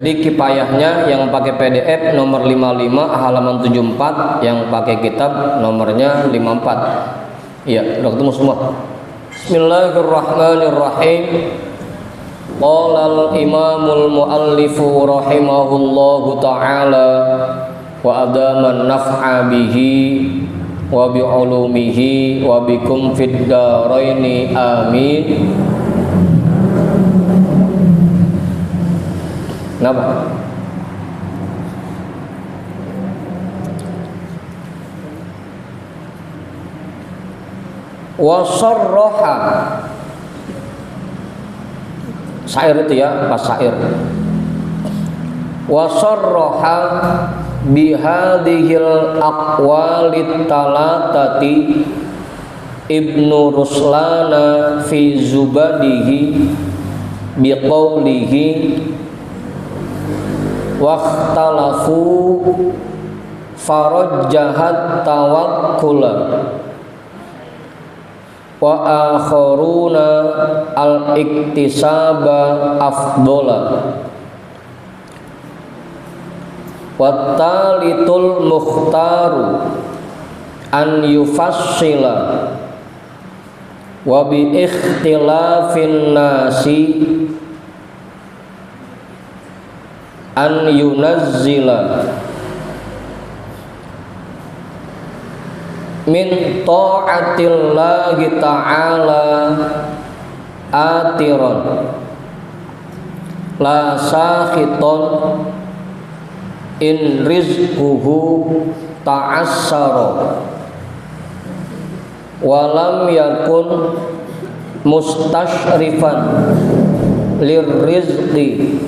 Jadi kipayahnya yang pakai PDF nomor 55 halaman 74, yang pakai kitab nomornya 54. Iya, udah ketemu semua. Bismillahirrahmanirrahim. Qala al-imamul muallifu rahimahullahu ta'ala wa adaman naf'a bihi wa bi'ulumihi wa bikum fid daraini amin. Kenapa? Wasarroha, syair itu ya, pas syair. Wasarroha bihadihil aqwalit talatati Ibnu Ruslana fi zubadihi biqaulihi waqtalafu farajjahat tawakkula wa akharuna al-iktisaba afdola wattalitul mukhtaru an yufassila wa bi ikhtilafin nasi an yunazzila min ta'atillahi ta'ala atiron la sakhiton in rizquhu ta'assara walam yakun mustashrifan lirrizqi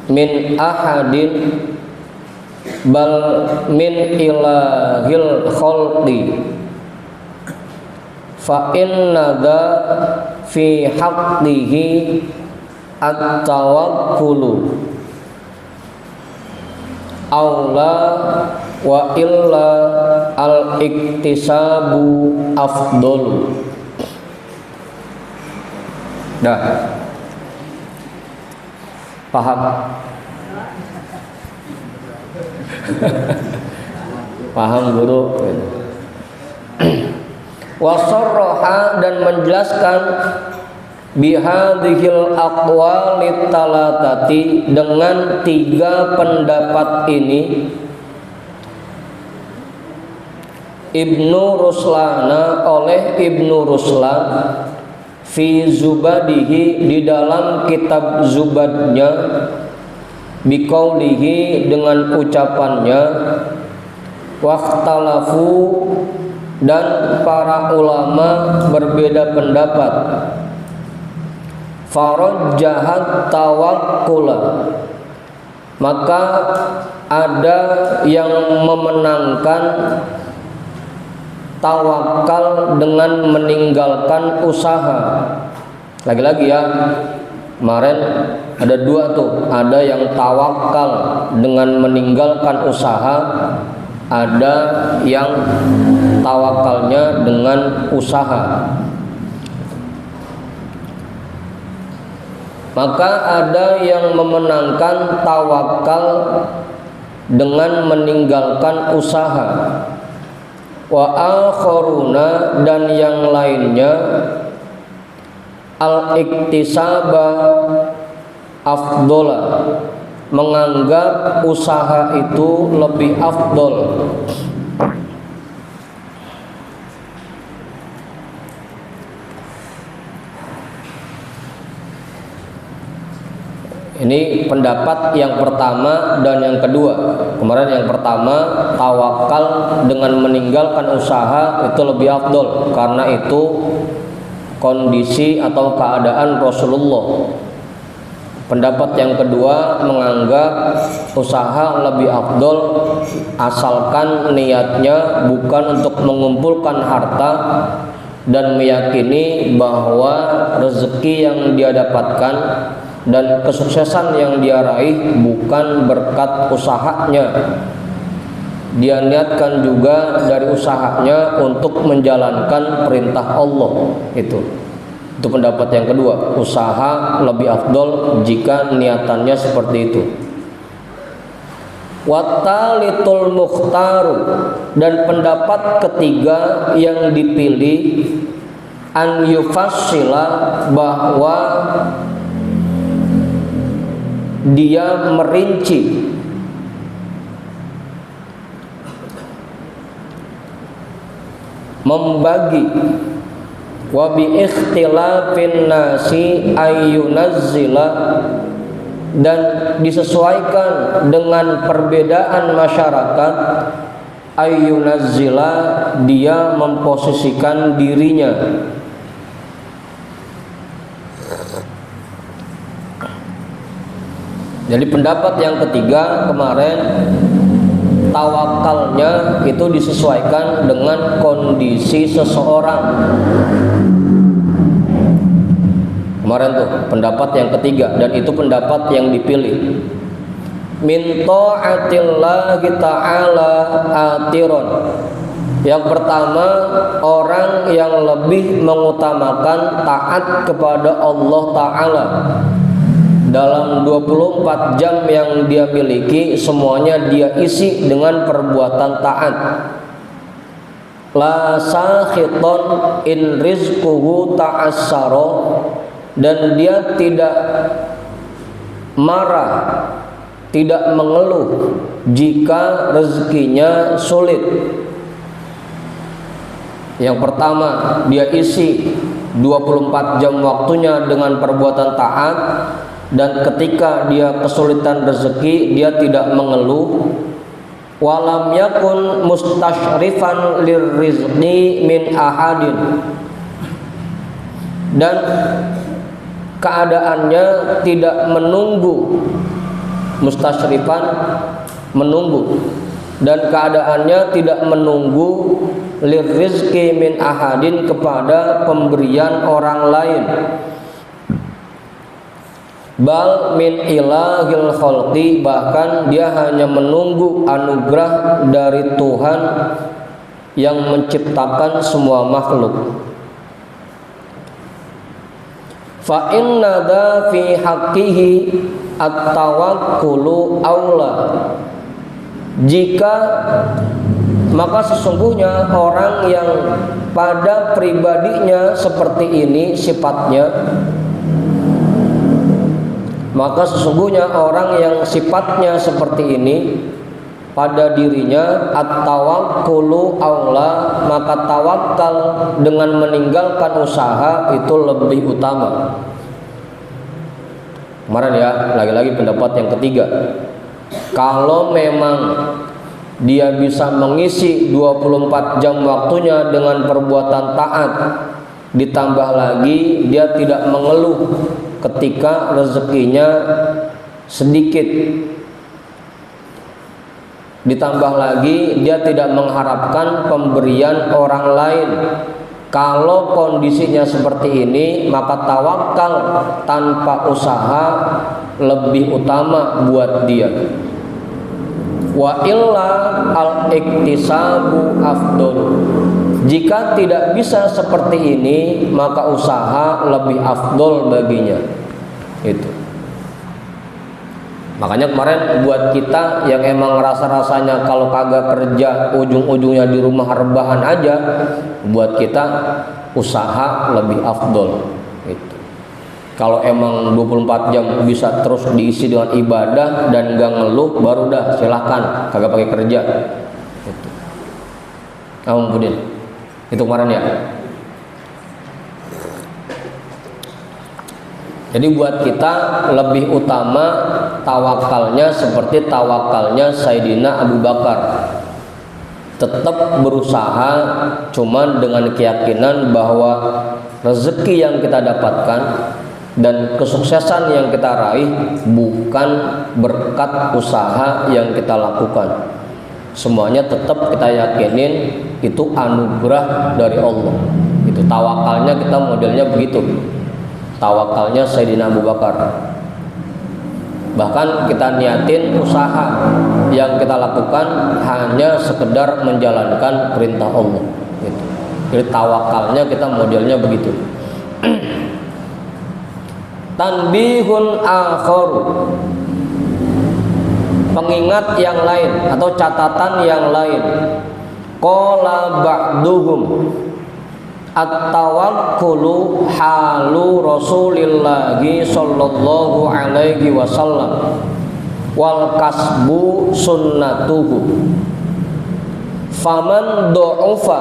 min ahadin bal min ilahil khalqi fa inna dha fi haqqihi at-tawakkulu aula wa illa al-iktisabu afdalu. Dah paham? Paham guru? Wasarroha, dan menjelaskan bihadhil aqwalit talatati, dengan tiga pendapat ini Ibnu Ruslana, oleh Ibnu Ruslan fi zubadihi, di dalam kitab zubadnya, biqaulihi, dengan ucapannya, waqtalafu, dan para ulama berbeda pendapat, farajjahat tawakkula, maka ada yang memenangkan tawakal dengan meninggalkan usaha. Lagi-lagi ya, kemarin ada dua tuh, ada yang tawakal dengan meninggalkan usaha, ada yang tawakalnya dengan usaha. Maka ada yang memenangkan tawakal dengan meninggalkan usaha. Wa akharuna, dan yang lainnya, al-iktisaba afdola, menganggap usaha itu lebih afdol. Ini pendapat yang pertama dan yang kedua. Kemarin yang pertama, tawakal dengan meninggalkan usaha itu lebih afdol, karena itu kondisi atau keadaan Rasulullah. Pendapat yang kedua menganggap usaha lebih afdol asalkan niatnya bukan untuk mengumpulkan harta dan meyakini bahwa rezeki yang dia dapatkan dan kesuksesan yang dia raih bukan berkat usahanya. Dia niatkan juga dari usahanya untuk menjalankan perintah Allah itu. Itu pendapat yang kedua, usaha lebih afdol jika niatannya seperti itu. Watalitul mukhtaru, dan pendapat ketiga yang dipilih, an yufassila, bahwa dia merinci membagi, wa bi ikhtilafin nasi ayyunazzila, dan disesuaikan dengan perbedaan masyarakat, ayyunazzila, dia memposisikan dirinya. Jadi pendapat yang ketiga kemarin, tawakalnya itu disesuaikan dengan kondisi seseorang. Kemarin tuh pendapat yang ketiga, dan itu pendapat yang dipilih. Min ta'atillahi ta'ala atiron. Yang pertama, orang yang lebih mengutamakan taat kepada Allah Ta'ala. Dalam 24 jam yang dia miliki, semuanya dia isi dengan perbuatan taat. La sakhiton in rizquhu ta'assaro, dan dia tidak marah, tidak mengeluh jika rezekinya sulit. Yang pertama, dia isi 24 jam waktunya dengan perbuatan taat, dan ketika dia kesulitan rezeki, dia tidak mengeluh. Walam yakun mustasyrifan lirrizqi min ahadin, dan keadaannya tidak menunggu, mustasyrifan menunggu, dan keadaannya tidak menunggu lirizki min ahadin, kepada pemberian orang lain. Bal min ilahil khalqi, bahkan dia hanya menunggu anugerah dari Tuhan yang menciptakan semua makhluk. Fa inna dha fi haqqihi at-tawakkulu aula, maka sesungguhnya orang yang pada pribadinya seperti ini sifatnya, maka sesungguhnya orang yang sifatnya seperti ini pada dirinya, at-tawakkulu aula, maka tawakal dengan meninggalkan usaha itu lebih utama. Kemarin ya, lagi-lagi pendapat yang ketiga, kalau memang dia bisa mengisi 24 jam waktunya dengan perbuatan taat, ditambah lagi dia tidak mengeluh ketika rezekinya sedikit, ditambah lagi dia tidak mengharapkan pemberian orang lain. Kalau kondisinya seperti ini, maka tawakal tanpa usaha lebih utama buat dia. Wa illa al-iktisabu afdol. Jika tidak bisa seperti ini, maka usaha lebih afdol baginya. Itu. Makanya kemarin buat kita yang emang rasa-rasanya kalau kagak kerja ujung-ujungnya di rumah rebahan aja, buat kita usaha lebih afdol. Gitu. Kalau emang 24 jam bisa terus diisi dengan ibadah dan gak ngeluh, baru dah silahkan kagak pakai kerja. Gitu. Kemudian itu kemarin ya. Jadi buat kita lebih utama tawakalnya seperti tawakalnya Sayyidina Abu Bakar. Tetap berusaha, cuman dengan keyakinan bahwa rezeki yang kita dapatkan dan kesuksesan yang kita raih bukan berkat usaha yang kita lakukan. Semuanya tetap kita yakinin itu anugerah dari Allah. Itu tawakalnya kita modelnya begitu. Tawakalnya Sayyidina Abu Bakar. Bahkan kita niatin usaha yang kita lakukan hanya sekedar menjalankan perintah Allah gitu. Jadi tawakalnya kita modelnya begitu. Tanbihun akhar, pengingat yang lain atau catatan yang lain. Qala ba'duhum at-tawakkulu halu Rasulillahi sallallahu alaihi wasallam wal kasbu sunnatuhu. Faman du'ufa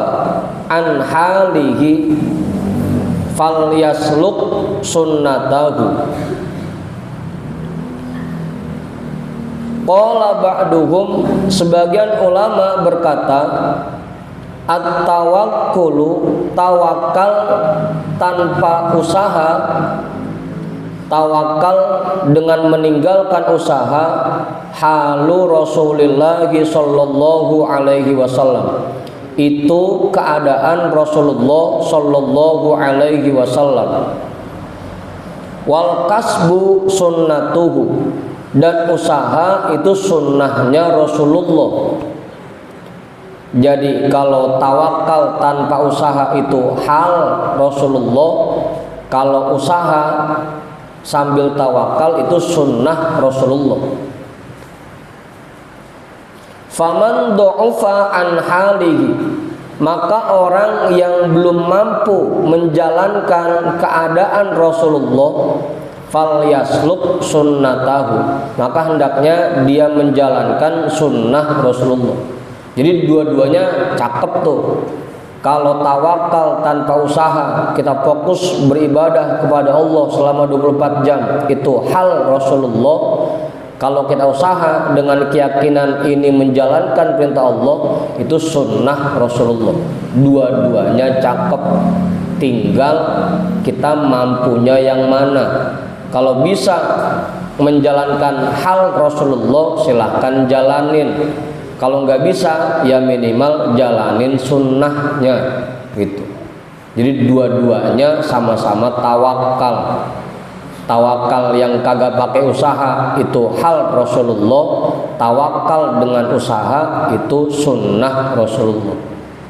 an halihi falyasluk sunnatahu. Qala ba'duhum, sebagian ulama berkata, at-tawakkulu, tawakal tanpa usaha, tawakal dengan meninggalkan usaha, halu Rasulullah sallallahu alaihi wasallam, itu keadaan Rasulullah sallallahu alaihi wasallam. Wal kasbu sunnatuhu, dan usaha itu sunnahnya Rasulullah. Jadi kalau tawakal tanpa usaha itu hal Rasulullah, kalau usaha sambil tawakal itu sunnah Rasulullah. Faman du'ufa an halihi, maka orang yang belum mampu menjalankan keadaan Rasulullah, falyasluk sunnatahu, maka hendaknya dia menjalankan sunnah Rasulullah. Jadi dua-duanya cakep tuh. Kalau tawakal tanpa usaha, kita fokus beribadah kepada Allah selama 24 jam, itu hal Rasulullah. Kalau kita usaha dengan keyakinan ini menjalankan perintah Allah, itu sunnah Rasulullah. Dua-duanya cakep, tinggal kita mampunya yang mana. Kalau bisa menjalankan hal Rasulullah, silahkan jalanin. Kalau nggak bisa, ya minimal jalanin sunnahnya gitu. Jadi dua-duanya sama-sama tawakal. Tawakal yang kagak pakai usaha itu hal Rasulullah, tawakal dengan usaha itu sunnah Rasulullah.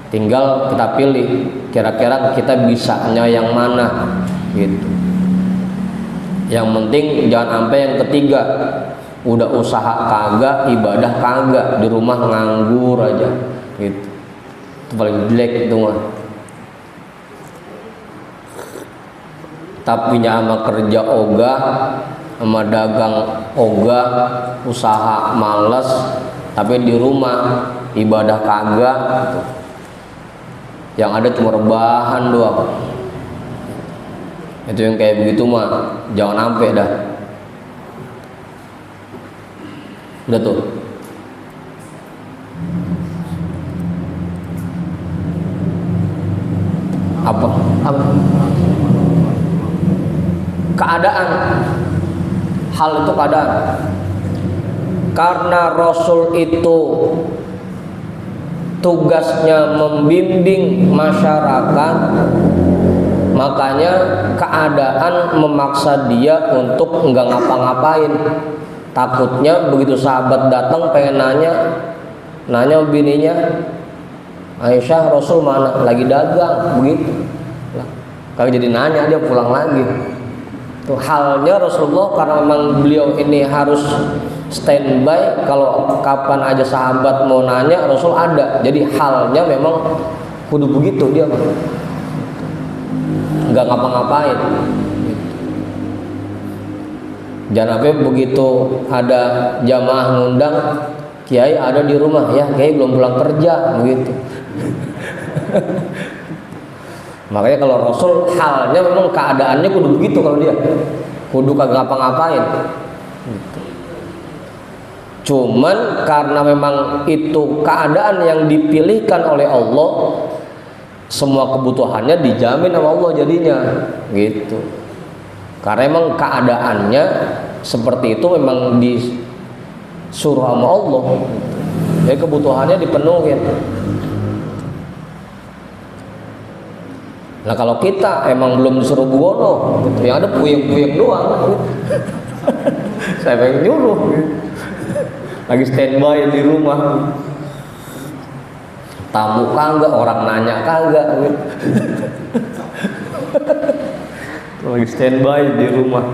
Tinggal kita pilih, kira-kira kita bisanya yang mana gitu. Yang penting jangan sampai yang ketiga, udah usaha kagak, ibadah kagak, di rumah nganggur aja gitu. Itu paling jelek itu mah. Tapi sama kerja ogah, sama dagang ogah, usaha males, tapi di rumah ibadah kagak gitu. Yang ada cuma rebahan doang. Itu yang kayak begitu mah jangan sampai dah. Udah tuh. Apa? Keadaan. Hal itu keadaan. Karena Rasul itu tugasnya membimbing masyarakat, makanya keadaan memaksa dia untuk enggak ngapa-ngapain. Takutnya begitu sahabat datang pengen nanya bininya, Aisyah, Rasul mana? Lagi dagang, begitu. Kalau jadi nanya, dia pulang lagi. Itu halnya Rasulullah, karena memang beliau ini harus standby. Kalau kapan aja sahabat mau nanya, Rasul ada. Jadi halnya memang kudu begitu dia, nggak ngapa-ngapain. Jangan sampai begitu ada jamaah ngundang, kiai ada di rumah, ya kiai belum pulang kerja, begitu. Makanya kalau Rasul halnya memang keadaannya kudu begitu, kalau dia kudu kagak ngapa-ngapain gitu. Cuman karena memang itu keadaan yang dipilihkan oleh Allah, semua kebutuhannya dijamin sama Allah jadinya gitu. Karena memang keadaannya seperti itu, memang disuruh sama Allah. Jadi kebutuhannya dipenuhin. Nah kalau kita emang belum disuruh buono, gitu, yang ada puyeng-puyeng doang. Gitu. Saya pengen nyuruh, gitu. Lagi standby di rumah. Tamu kagak, orang nanya kagak. Gitu. lagi standby di rumah.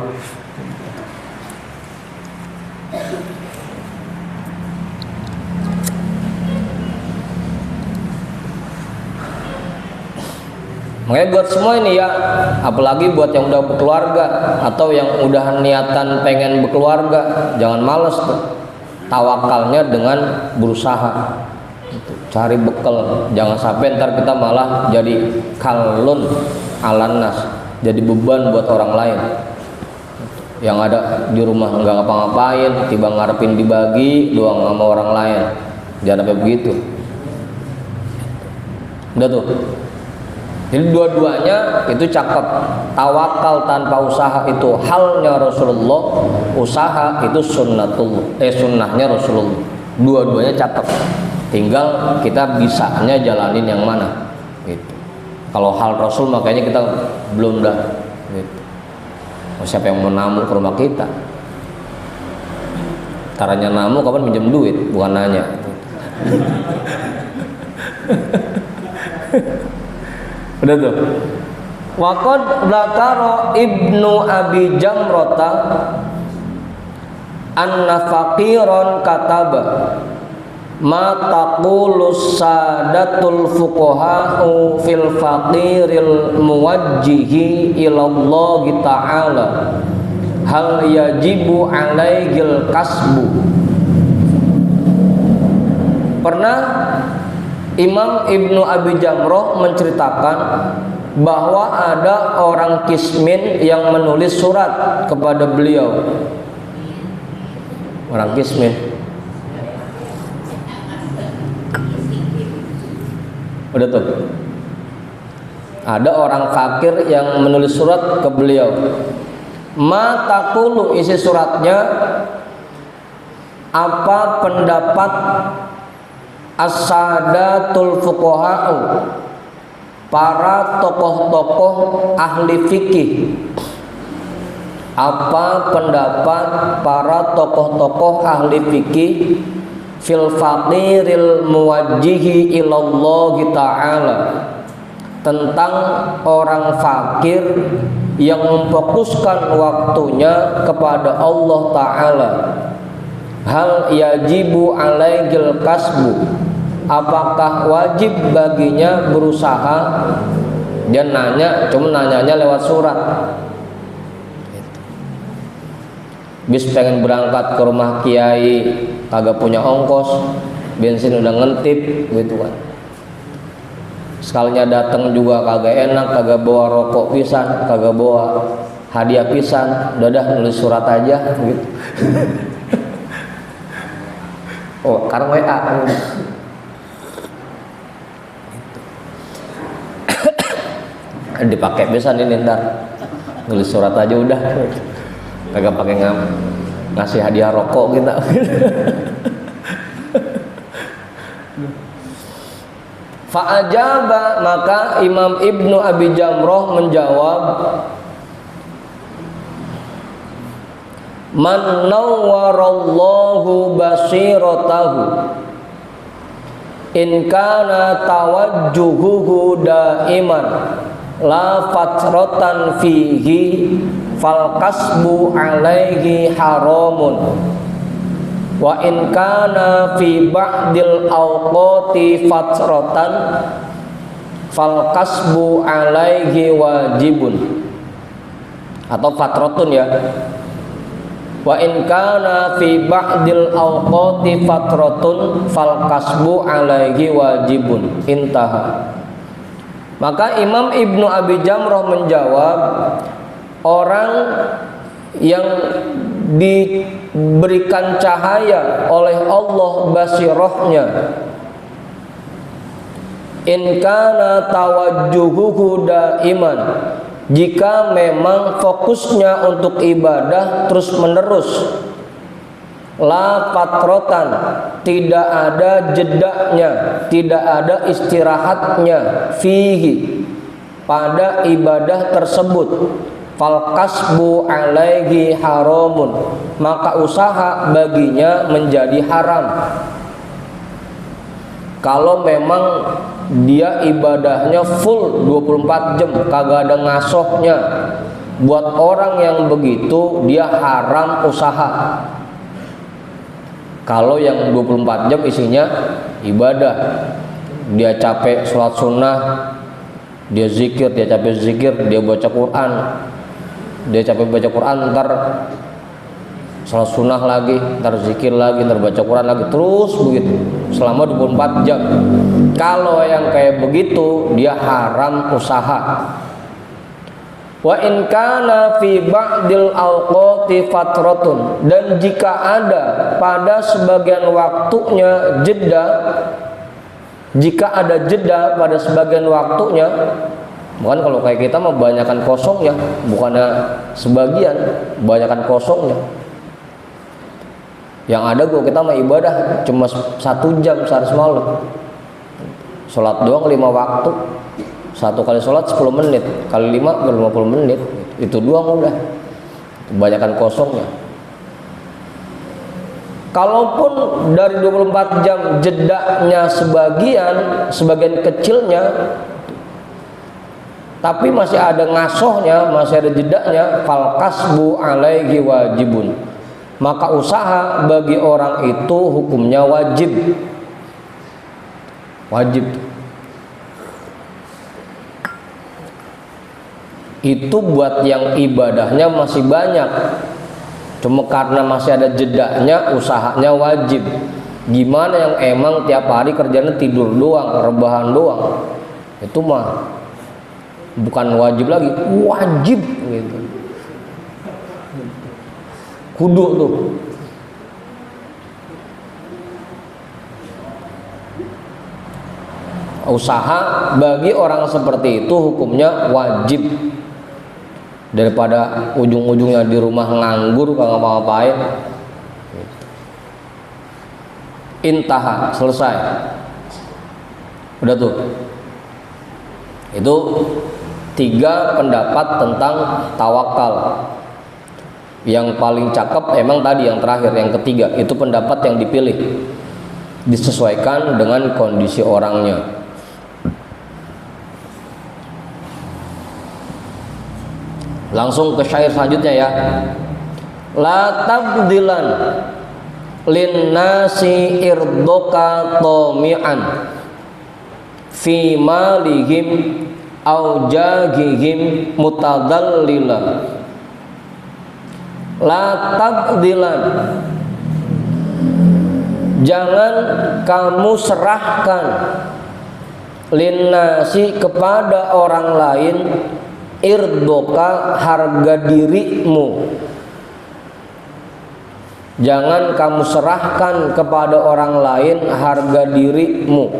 Makanya buat semua ini ya, apalagi buat yang udah berkeluarga atau yang udah niatan pengen berkeluarga, jangan males tuh. Tawakalnya dengan berusaha, cari bekal, jangan sampai ntar kita malah jadi kalun alanas, jadi beban buat orang lain. Yang ada di rumah nggak ngapa-ngapain, tiba ngarepin dibagi doang sama orang lain, jangan sampai begitu. Udah tuh. Jadi dua-duanya itu cakep. Tawakal tanpa usaha itu halnya Rasulullah, usaha itu sunnahnya Rasulullah. Dua-duanya cakep. Tinggal kita bisanya jalanin yang mana. Gitu. Kalau hal Rasul makanya kita belum dah. Gitu. Siapa yang mau namu ke rumah kita? Caranya namu kapan minjem duit, bukan nanya. Udah tuh. Waqad dzakara Ibnu Abi Jamrata anna faqiran kataba ma taqulus sadatul fuqaha'u fil faqiril muwajjihi ila Allah ta'ala hal yajibu alaihil kasbu. Pernah Imam Ibnu Abi Jamroh menceritakan bahwa ada orang kismin yang menulis surat kepada beliau. Orang kismin. Udah tuh. Ada orang fakir yang menulis surat ke beliau. Ma taqulu, isi suratnya, apa pendapat as-sadatul fuqaha'u, para tokoh-tokoh ahli fikih, apa pendapat para tokoh-tokoh ahli fikih fil faqiril muwajjihi ilallah ta'ala, tentang orang fakir yang memfokuskan waktunya kepada Allah Ta'ala. Hal yajibu alaihil kasbu, apakah wajib baginya berusaha? Dia nanya, cuma nanyanya lewat surat. Bis pengen berangkat ke rumah kiai, kagak punya ongkos, bensin udah ngentip gitu kan. Sekalinya datang juga kagak enak, kagak bawa rokok pisan, kagak bawa hadiah pisan, udah nulis surat aja gitu. Oh, karena WA. Dipakai pisan ini ntar. Nulis surat aja udah. Kagak pakai ngasih hadiah rokok kita. Fa'ajaba, maka Imam Ibnu Abi Jamroh menjawab, man nawwarallahu basiratahu in kana tawajjuhuhu daiman la fatratan fihi fal kasbu alaihi haramun wa in kana fi ba'dil awqati fatratan fal kasbu alaihi wajibun, atau fatratun ya. Wa in kana fi ba'dil awqati fatratun fal kasbu alaihi wajibun. Intaha. Maka Imam Ibnu Abi Jamroh menjawab, orang yang diberikan cahaya oleh Allah basirahnya, in kana tawajjuhuhu daiman, jika memang fokusnya untuk ibadah terus menerus, la fatrotan, tidak ada jedaknya, tidak ada istirahatnya, fihi, pada ibadah tersebut, fal kasbu alaihi haramun, maka usaha baginya menjadi haram. Kalau memang dia ibadahnya full 24 jam, kagak ada ngasohnya, Buat orang yang begitu dia haram usaha. Kalau yang 24 jam isinya ibadah, dia capek sholat sunnah, dia zikir, dia capek zikir, dia baca Quran, dia capek baca Quran, ntar sholat sunnah lagi, ntar zikir lagi, ntar baca Quran lagi, terus begitu selama 24 jam. Kalau yang kayak begitu dia haram usaha. Wa in kana fi ba'dil awqati fatratun, dan jika ada pada sebagian waktunya jeda, jika ada jeda pada sebagian waktunya, bukan kalau kayak kita mah banyakkan kosongnya, bukannya sebagian, banyakkan kosongnya. Yang ada gua kita mah ibadah cuma 1 jam sehari semalam, sholat doang 5 waktu. Satu kali sholat 10 menit, kali 5 50 menit, itu doang udah, kebanyakan kosongnya. Kalaupun dari 24 jam jedanya sebagian kecilnya, tapi masih ada ngasohnya, masih ada jedanya, fal kasbu alaihi wajibun, maka usaha bagi orang itu hukumnya wajib. Itu buat yang ibadahnya masih banyak, cuma karena masih ada jedanya, usahanya wajib. Gimana yang emang tiap hari kerjanya tidur doang, rebahan doang, itu mah bukan wajib lagi, wajib gitu, kudu tuh. Usaha bagi orang seperti itu hukumnya wajib, daripada ujung-ujungnya di rumah nganggur kagak ngapa-ngapain. Intaha, selesai, udah tuh. Itu 3 pendapat tentang tawakal. Yang paling cakep emang tadi yang terakhir, yang ketiga, itu pendapat yang dipilih, disesuaikan dengan kondisi orangnya. Langsung ke syair selanjutnya ya. La tabdilan lin nasi irdoka tomi'an fi malihim au jagihim mutadallila. La tabdilan, jangan kamu serahkan lin nasi kepada orang lain irdoka, harga dirimu. Jangan kamu serahkan kepada orang lain harga dirimu.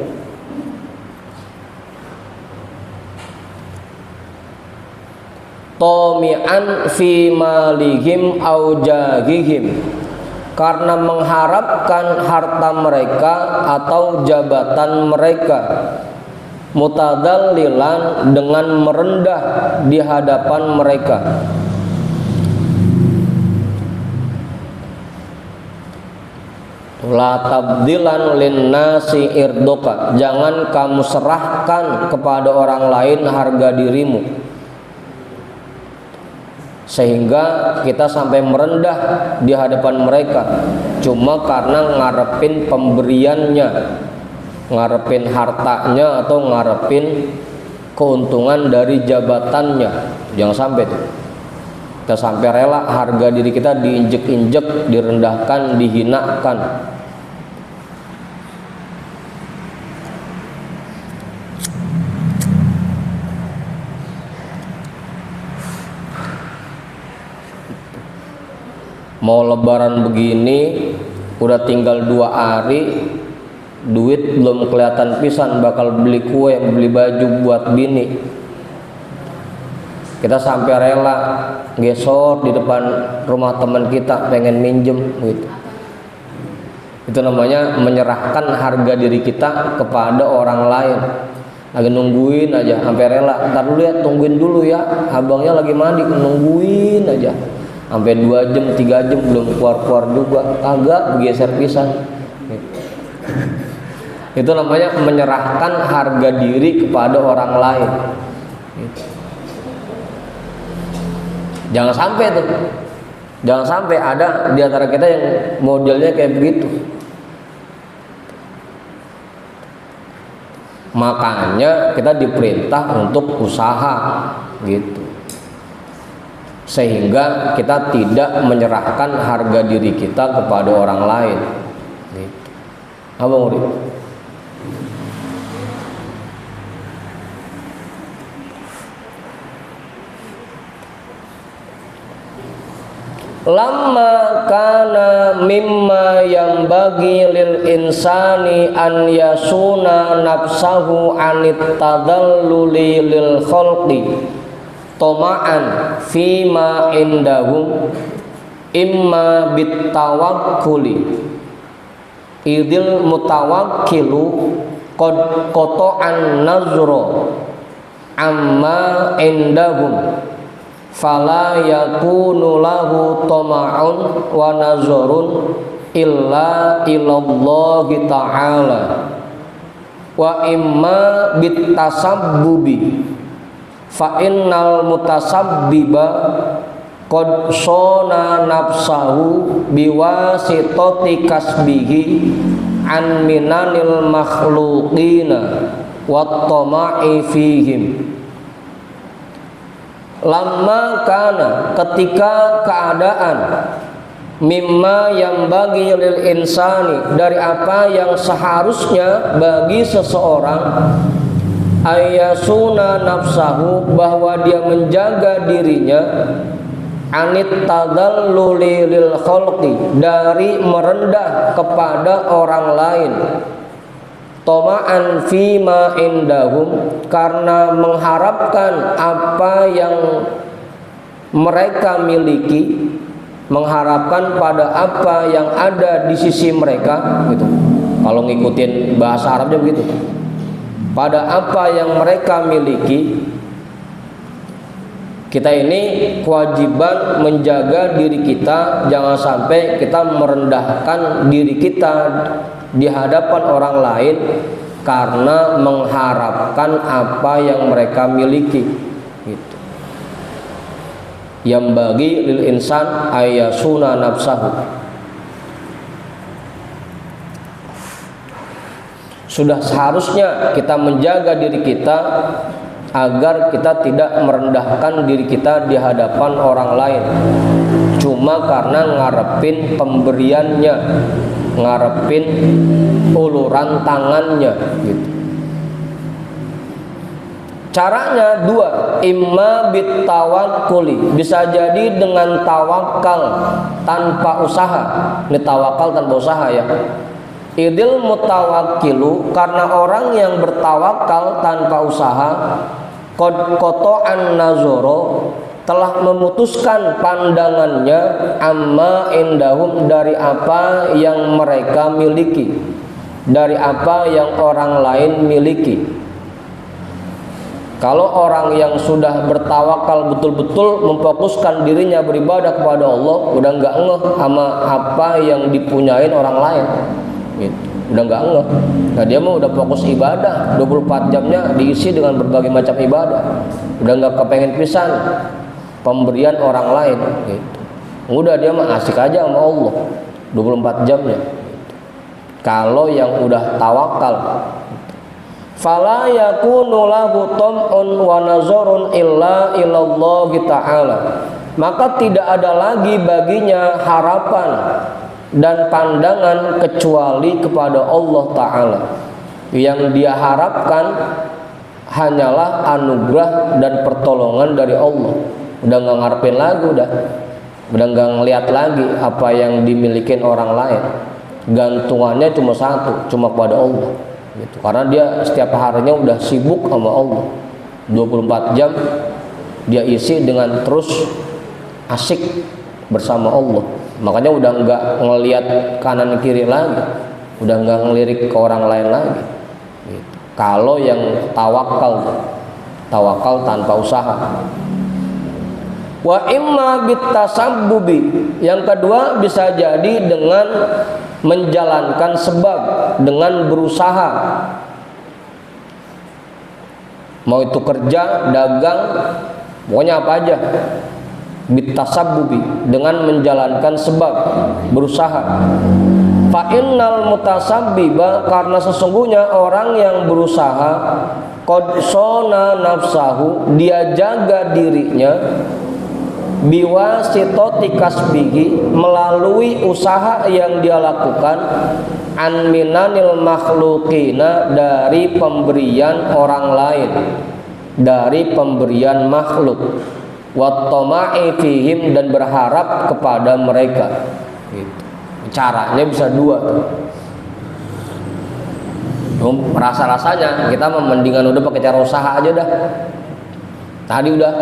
Tomi'an fi malihim au jagihim, karena mengharapkan harta mereka atau jabatan mereka. Mutadallilan, dengan merendah di hadapan mereka. La tabdilan lin nasi irdoka, jangan kamu serahkan kepada orang lain harga dirimu, sehingga kita sampai merendah di hadapan mereka cuma karena ngarepin pemberiannya, ngarepin hartanya, atau ngarepin keuntungan dari jabatannya. Jangan sampai tuh kita sampai rela harga diri kita diinjek-injek, direndahkan, dihinakan. Mau lebaran begini, udah tinggal 2 hari, duit belum kelihatan pisan, bakal beli kue, beli baju buat bini. Kita sampai rela gesor di depan rumah teman kita, pengen minjem gitu. Itu namanya menyerahkan harga diri kita kepada orang lain. Lagi nungguin aja, sampai rela, ntar dulu ya, tungguin dulu ya, abangnya lagi mandi, nungguin aja sampai 2 jam 3 jam belum keluar juga, agak bergeser pisan. Itu namanya menyerahkan harga diri kepada orang lain. Jangan sampai tuh. Jangan sampai ada di antara kita yang modelnya kayak begitu. Makanya kita diperintah untuk usaha gitu. Sehingga kita tidak menyerahkan harga diri kita kepada orang lain gitu. Apa murid? Lamma kana mimma yang bagi lil insani an yasuna nafsahu anit tadalluli lil khalqi toma'an fima indahum imma bitawakkuli idil mutawakkilu qad qata'an nazra amma indahum fala yakunu lahu tama'un wa nazarun illa ilallahi ta'ala wa imma bitasabbubi fa innal mutasabbiba qad sona nafsahu biwasitati kasbihi an minanil makhluqina wat tama'i fihim. Lama kana ketika keadaan mimma yang bagi lil insani dari apa yang seharusnya bagi seseorang ayasuna nafsahu bahwa dia menjaga dirinya anit tadalluli lil khalqi dari merendah kepada orang lain toma'an fima indahum karena mengharapkan apa yang mereka miliki, mengharapkan pada apa yang ada di sisi mereka gitu. Kalau ngikutin bahasa Arabnya begitu, pada apa yang mereka miliki. Kita ini kewajiban menjaga diri kita, jangan sampai kita merendahkan diri kita di hadapan orang lain karena mengharapkan apa yang mereka miliki gitu. Yang bagi lil insan ayasuna nafsahu, sudah seharusnya kita menjaga diri kita agar kita tidak merendahkan diri kita di hadapan orang lain cuma karena ngarepin pemberiannya, ngarepin uluran tangannya gitu. Caranya dua, imma bitawakkuli, bisa jadi dengan tawakal tanpa usaha. Ini tawakal tanpa usaha ya. Idil mutawakkilu, karena orang yang bertawakal tanpa usaha, qad qata'an nazara, telah memutuskan pandangannya amma indahum, dari apa yang mereka miliki, dari apa yang orang lain miliki. Kalau orang yang sudah bertawakal betul-betul memfokuskan dirinya beribadah kepada Allah, udah nggak ngeh sama apa yang dipunyain orang lain gitu. Udah nggak ngeh. Nah dia mah udah fokus ibadah, 24 jamnya diisi dengan berbagai macam ibadah. Udah nggak kepengen pisan pemberian orang lain gitu. Udah dia mah asik aja sama Allah 24 jamnya gitu. Kalau yang udah tawakal, fala yakunu lahu tam'un wa nazarun illa ilallahi ta'ala, maka tidak ada lagi baginya harapan dan pandangan kecuali kepada Allah Ta'ala. Yang dia harapkan hanyalah anugerah dan pertolongan dari Allah. Udah gak ngarepin lagi, udah gak ngeliat lagi apa yang dimiliki orang lain. Gantungannya cuma satu, cuma kepada Allah gitu. Karena dia setiap harinya udah sibuk sama Allah, 24 jam dia isi dengan terus asik bersama Allah. Makanya udah nggak ngelihat kanan kiri lagi, udah nggak ngelirik ke orang lain lagi gitu. Kalau yang tawakal tanpa usaha. Wa imma bitasabbubi, yang kedua bisa jadi dengan menjalankan sebab, dengan berusaha. Mau itu kerja, dagang, pokoknya apa aja, bitasabbubi, dengan menjalankan sebab, berusaha. Fa innal mutasabbiba, karena sesungguhnya orang yang berusaha, qad sona nafsahu, dia jaga dirinya, biwasitoti kasbihi, melalui usaha yang dia lakukan, an minanil makhluqina, dari pemberian orang lain, dari pemberian makhluk, wattama'i fihim, dan berharap kepada mereka. Gitu. Caranya bisa dua tuh. Rasa-rasanya kita mendingan udah pakai cara usaha aja dah. Tadi udah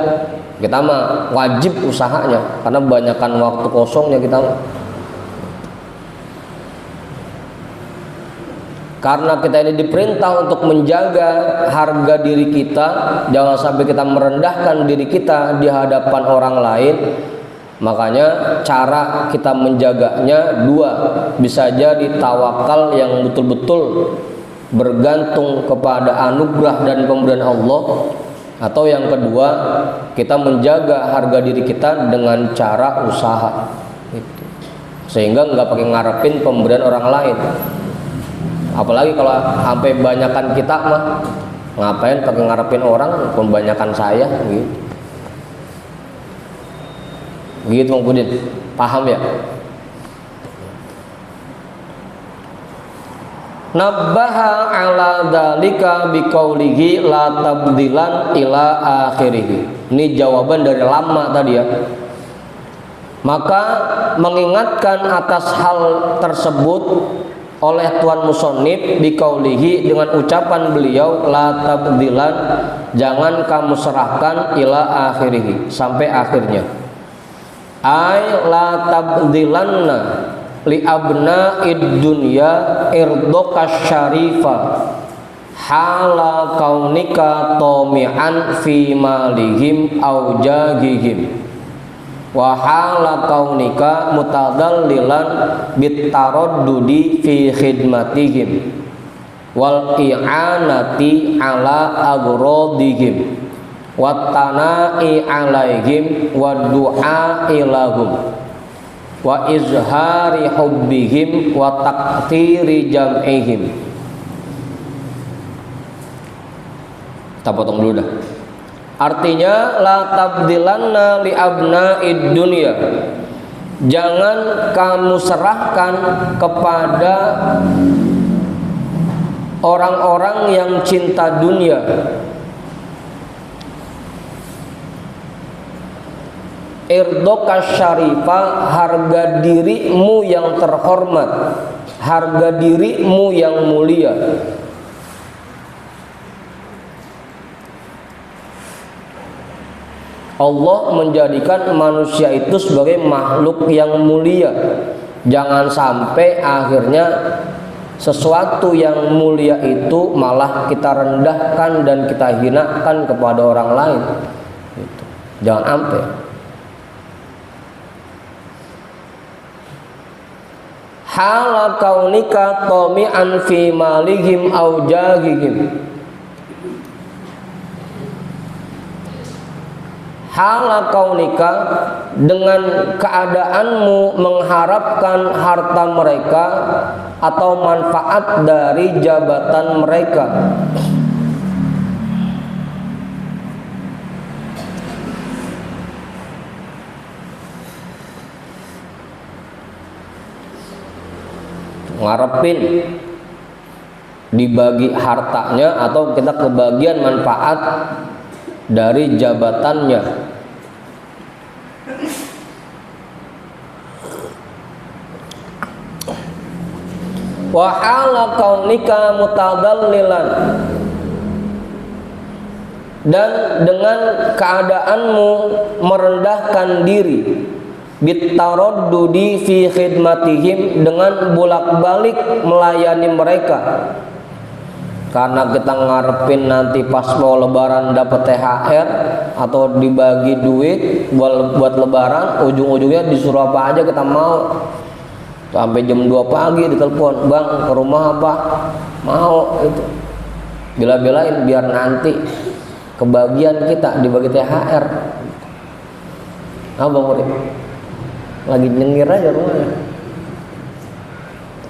kita mah wajib usahanya, karena banyakkan waktu kosongnya kita mah. Karena kita ini diperintah untuk menjaga harga diri kita, jangan sampai kita merendahkan diri kita di hadapan orang lain. Makanya cara kita menjaganya dua, bisa jadi tawakal yang betul-betul bergantung kepada anugerah dan pemberian Allah, atau yang kedua kita menjaga harga diri kita dengan cara usaha, gitu. Sehingga nggak pakai ngarepin pemberian orang lain. Apalagi kalau sampai banyakan kita mah, ngapain pakai ngarepin orang, pembanyakan saya, gitu. Begitu Bang Pudin, paham ya? Nabbaha ala dzalika biqaulihi la tabdilan ila akhirih. Ini jawaban dari lama tadi ya. Maka mengingatkan atas hal tersebut oleh Tuan Musonib biqaulihi, dengan ucapan beliau la tabdilan, jangan kamu serahkan ila akhirih, sampai akhirnya. Ay la tabdilanna li abna'id dunya irdoka syarifa hala kaunika tomi'an fi malihim au jagihim wa hala kaunika mutadallilan bitaraddudi fi khidmatihim wal i'anati ala agrodihim wattana'i alaihim wa du'a ilahum wa izhari hubbihim wa taqtiri jam'ihim. Kita potong dulu dah. Artinya la tabdilanna li abna'id dunya, jangan kamu serahkan kepada orang-orang yang cinta dunia, irdoka syarifah, harga dirimu yang terhormat, harga dirimu yang mulia. Allah menjadikan manusia itu sebagai makhluk yang mulia. Jangan sampai akhirnya sesuatu yang mulia itu malah kita rendahkan dan kita hinakan kepada orang lain. Jangan sampai. Hala kaunika tomi'an fi malihim au jahihim, hala kaunika, dengan keadaanmu mengharapkan harta mereka atau manfaat dari jabatan mereka. Ngarepin dibagi hartanya atau kita kebagian manfaat dari jabatannya. Wa hala kaunika mutadallilan, dan dengan keadaanmu merendahkan diri, bitaraddudi fi khidmatihim, dengan bolak-balik melayani mereka. Karena kita ngarepin nanti pas mau lebaran dapat THR atau dibagi duit buat lebaran, ujung-ujungnya disuruh apa aja kita mau. Sampai jam 2 pagi ditelepon, "Bang, ke rumah apa?" Mau itu. Bela-belain biar nanti kebagian kita dibagi THR. Bang Uri? Lagi nyengir aja rumahnya.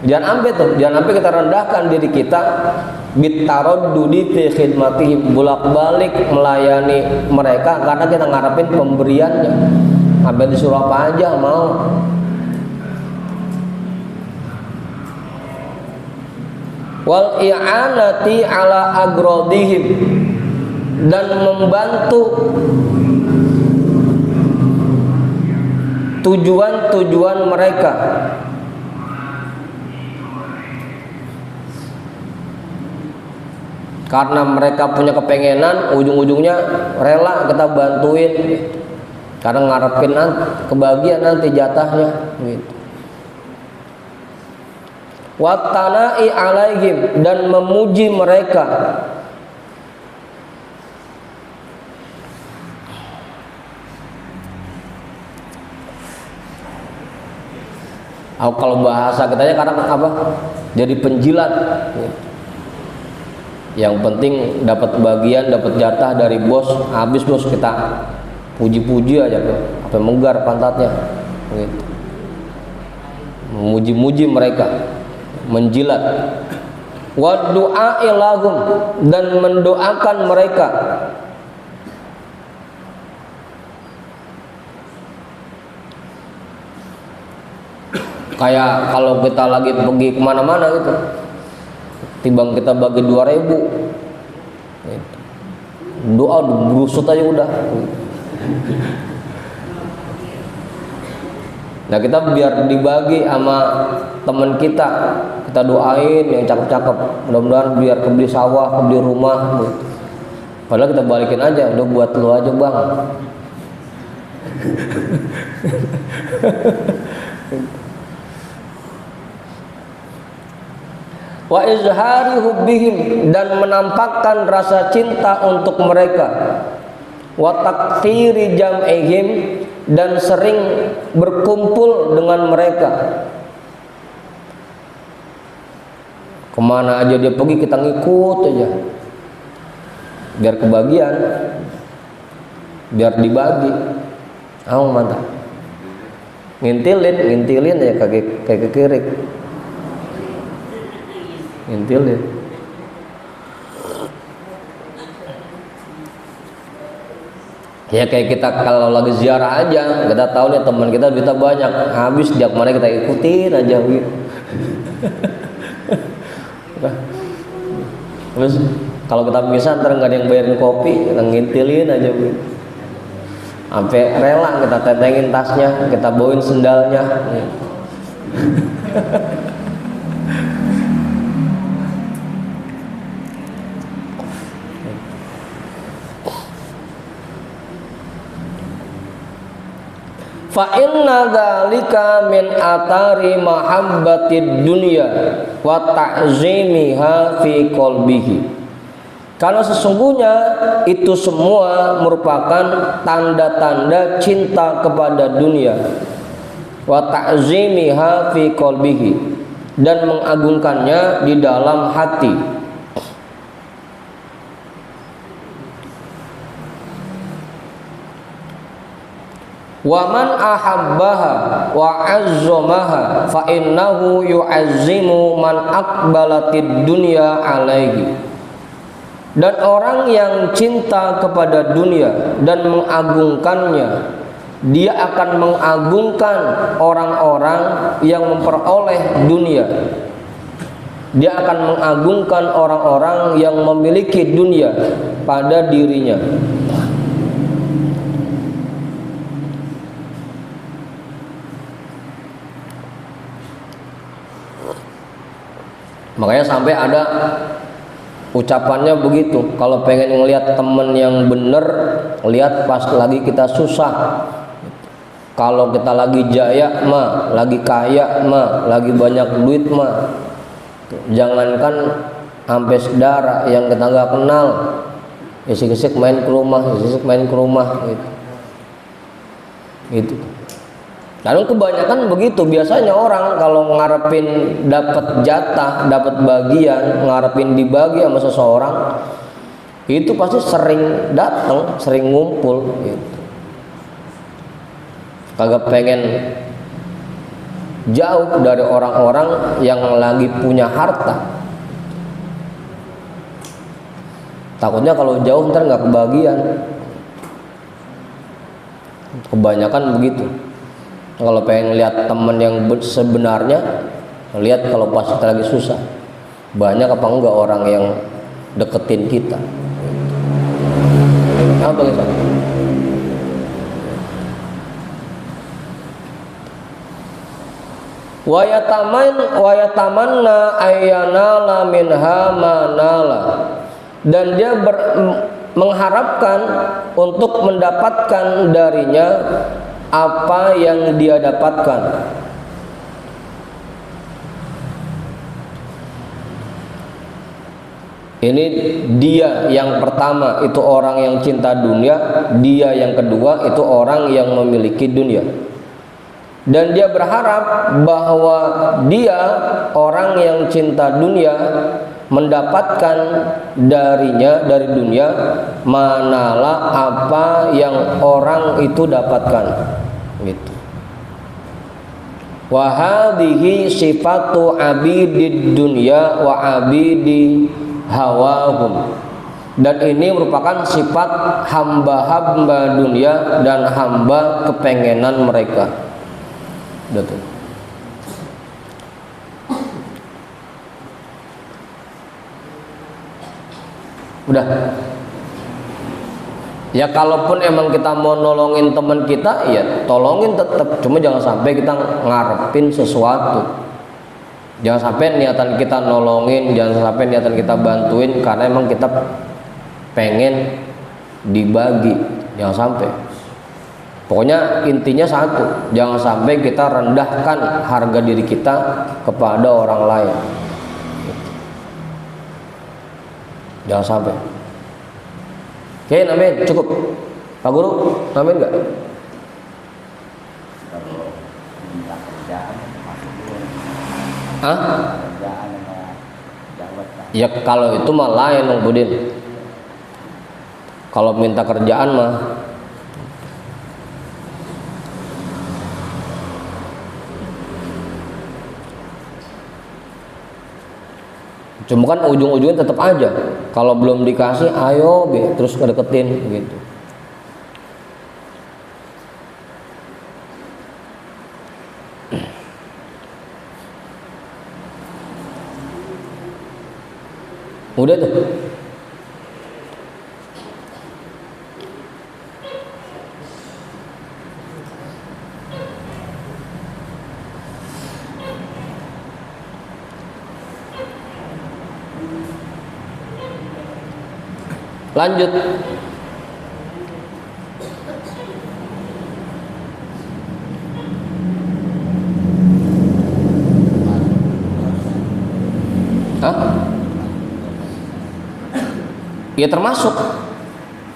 Jangan sampai kita rendahkan diri kita bitaraddudi fi khidmatihim, bolak-balik melayani mereka karena kita ngarepin pemberiannya. Sampai disuruh apa aja mau. Wal i'anati ala agradihim, dan membantu tujuan-tujuan mereka. Karena mereka punya kepengenan, ujung-ujungnya rela kita bantuin karena ngarepin kebahagiaan nanti jatahnya gitu. Watana'i alaihim, dan memuji mereka. Kalau bahasa kitanya kadang apa? Jadi penjilat. Yang penting dapat bagian, dapat jatah dari bos, habis bos kita puji-puji aja, apa menggar pantatnya, gitu. Memuji-muji mereka, menjilat. Wa du'a'i lahum, dan mendoakan mereka. Kayak kalau kita lagi pergi kemana-mana gitu, timbang kita bagi 2.000 gitu. Doa berusut aja udah. Nah kita biar dibagi sama teman kita doain yang cakep-cakep, mudah-mudahan biar kebeli sawah, kebeli rumah gitu. Padahal kita balikin aja, udah buat lu aja bang. Wa izhari hubbihim, dan menampakkan rasa cinta untuk mereka. Wa takthiri jam'ihim, dan sering berkumpul dengan mereka. Kemana aja dia pergi kita ngikut aja, biar kebagian, biar dibagi. Mantap. Ngintilin ya kayak kekirik. Ngintilin. Ya kayak kita kalau lagi ziarah aja, kita tahu nih teman kita duitnya banyak, habis setiap mana kita ikutin aja gitu. Terus kalau kita bisa ntar nggak ada yang bayarin kopi, kita ngintilin aja gitu. Sampai rela kita tentengin tasnya, kita bawain sendalnya. Fa inna dzalika min atari mahabbatid dunya wa ta'zimiha fi qalbihi. Karena sesungguhnya itu semua merupakan tanda-tanda cinta kepada dunia, wa ta'zimiha fi qalbihi, dan mengagungkannya di dalam hati. Wa man ahabbaha wa azzamaha fa innahu yu'azzimu man aqbalatid dunya alaihi. Dan orang yang cinta kepada dunia dan mengagungkannya, dia akan mengagungkan orang-orang yang memperoleh dunia. Dia akan mengagungkan orang-orang yang memiliki dunia pada dirinya. Makanya sampai ada ucapannya begitu, kalau pengen ngelihat temen yang bener, lihat pas lagi kita susah. Kalau kita lagi jaya mah, lagi kaya mah, lagi banyak duit mah, jangankan sampai saudara yang kita nggak kenal, isik-isik main ke rumah, isik-isik main ke rumah gitu. Lalu kebanyakan begitu, biasanya orang kalau ngarepin dapat jatah, dapat bagian, ngarepin dibagi sama seseorang, itu pasti sering datang, sering ngumpul gitu. kagak pengen jauh dari orang-orang yang lagi punya harta. Takutnya kalau jauh ntar nggak kebagian. Kebanyakan begitu. Kalau pengen lihat teman yang sebenarnya, lihat kalau pas kita lagi susah. Banyak apa enggak orang yang deketin kita. Apa gitu? Wa yatamanna ayyanala minha manala, dan dia mengharapkan untuk mendapatkan darinya apa yang dia dapatkan. Ini dia yang pertama, itu orang yang cinta dunia. Dia yang kedua, itu orang yang memiliki dunia. Dan dia berharap bahwa dia orang yang cinta dunia mendapatkan darinya, dari dunia, manalah apa yang orang itu dapatkan, gitu. Wa hadhihi sifatu abidid dunya wa abidi hawahum, dan ini merupakan sifat hamba-hamba dunia dan hamba kepengenan mereka. Betul. Udah. Ya kalaupun emang kita mau nolongin teman kita, ya tolongin tetap. Cuma jangan sampai kita ngarepin sesuatu. Jangan sampai niatan kita nolongin, jangan sampai niatan kita bantuin karena emang kita pengen dibagi. Jangan sampai. Pokoknya intinya satu, jangan sampai kita rendahkan harga diri kita kepada orang lain. Jangan sampai. Oke, amin. Cukup. Pak Guru, amin enggak? Hah? Ya kalau itu mah lain, Bang Budin. Kalau minta kerjaan mah cuma kan ujung-ujungnya tetap aja kalau belum dikasih ayo terus ngedeketin gitu. Udah tuh. Lanjut. Hah? Ya termasuk.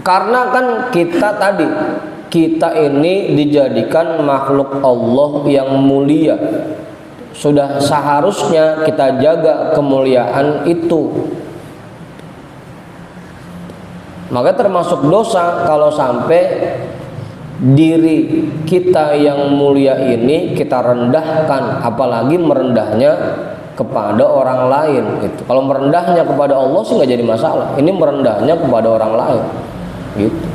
Karena kan kita ini dijadikan makhluk Allah yang mulia. Sudah seharusnya kita jaga kemuliaan itu. Maka termasuk dosa kalau sampai diri kita yang mulia ini kita rendahkan, apalagi merendahnya kepada orang lain. Gitu. Kalau merendahnya kepada Allah sih nggak jadi masalah. Ini merendahnya kepada orang lain. Gitu.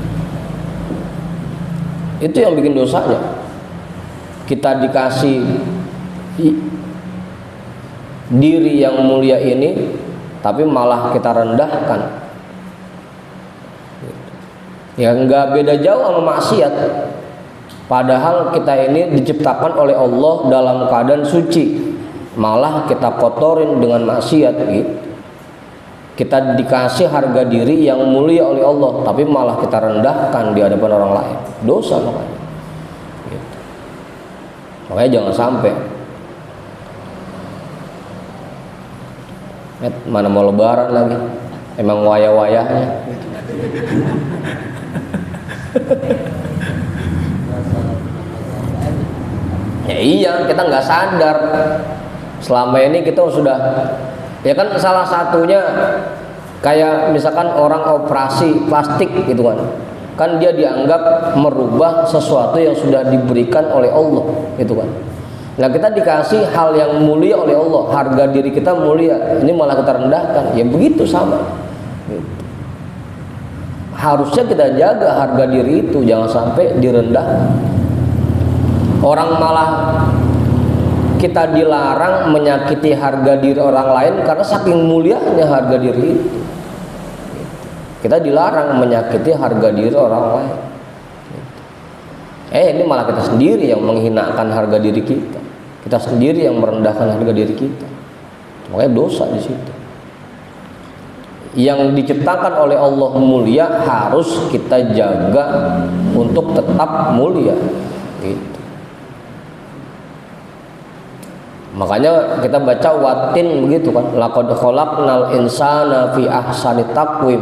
Itu yang bikin dosanya. Kita dikasih diri yang mulia ini, tapi malah kita rendahkan. Ya nggak beda jauh sama maksiat. Padahal kita ini diciptakan oleh Allah dalam keadaan suci, malah kita kotorin dengan maksiat gitu. Kita dikasih harga diri yang mulia oleh Allah, tapi malah kita rendahkan di hadapan orang lain. Dosa makanya gitu. Makanya jangan sampai. Mana mau lebaran lagi, emang wayah-wayahnya. Ya iya, kita nggak sadar selama ini kita sudah, ya kan salah satunya kayak misalkan orang operasi plastik gitu kan, kan dia dianggap merubah sesuatu yang sudah diberikan oleh Allah, gitu kan. Nah, kita dikasih hal yang mulia oleh Allah, harga diri kita mulia, ini malah kita rendahkan, ya begitu sama. Gitu. Harusnya kita jaga harga diri itu, jangan sampai direndahkan. Orang malah kita dilarang menyakiti harga diri orang lain karena saking mulianya harga diri itu. Kita dilarang menyakiti harga diri orang lain. Ini malah kita sendiri yang menghinakan harga diri kita. Kita sendiri yang merendahkan harga diri kita. Makanya dosa di situ. Yang diciptakan oleh Allah mulia harus kita jaga untuk tetap mulia. Gitu. Makanya kita baca watin begitu kan, laqad khalaqnal insana fi ahsani taqwim.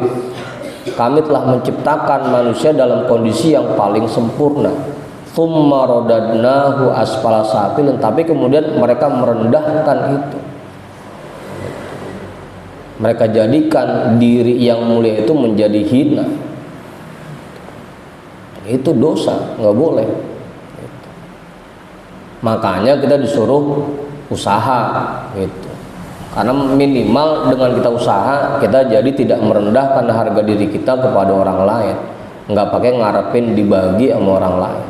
Kami telah menciptakan manusia dalam kondisi yang paling sempurna. Tsumma radadnahu asfala safilin, tapi kemudian mereka merendahkan itu. Mereka jadikan diri yang mulia itu menjadi hina. Itu dosa, nggak boleh. Makanya kita disuruh usaha gitu. Karena minimal dengan kita usaha, kita jadi tidak merendahkan harga diri kita kepada orang lain, nggak pakai ngarepin dibagi sama orang lain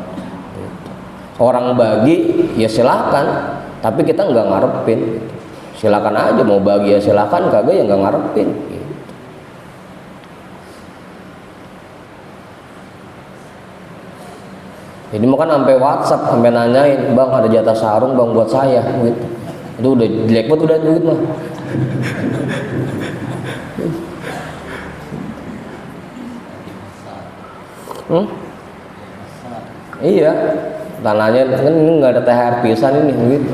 gitu. Orang bagi ya silakan, tapi kita nggak ngarepin gitu. Silakan aja, mau bagi ya silakan, kagak ya nggak ngarepin gitu. Ini mau kan sampai WhatsApp, sampai nanyain, bang ada jatah sarung bang buat saya, gitu. Itu udah jelek banget udah gitu mah. Iya, tanahnya kan ini nggak ada THR pisan ini, gitu.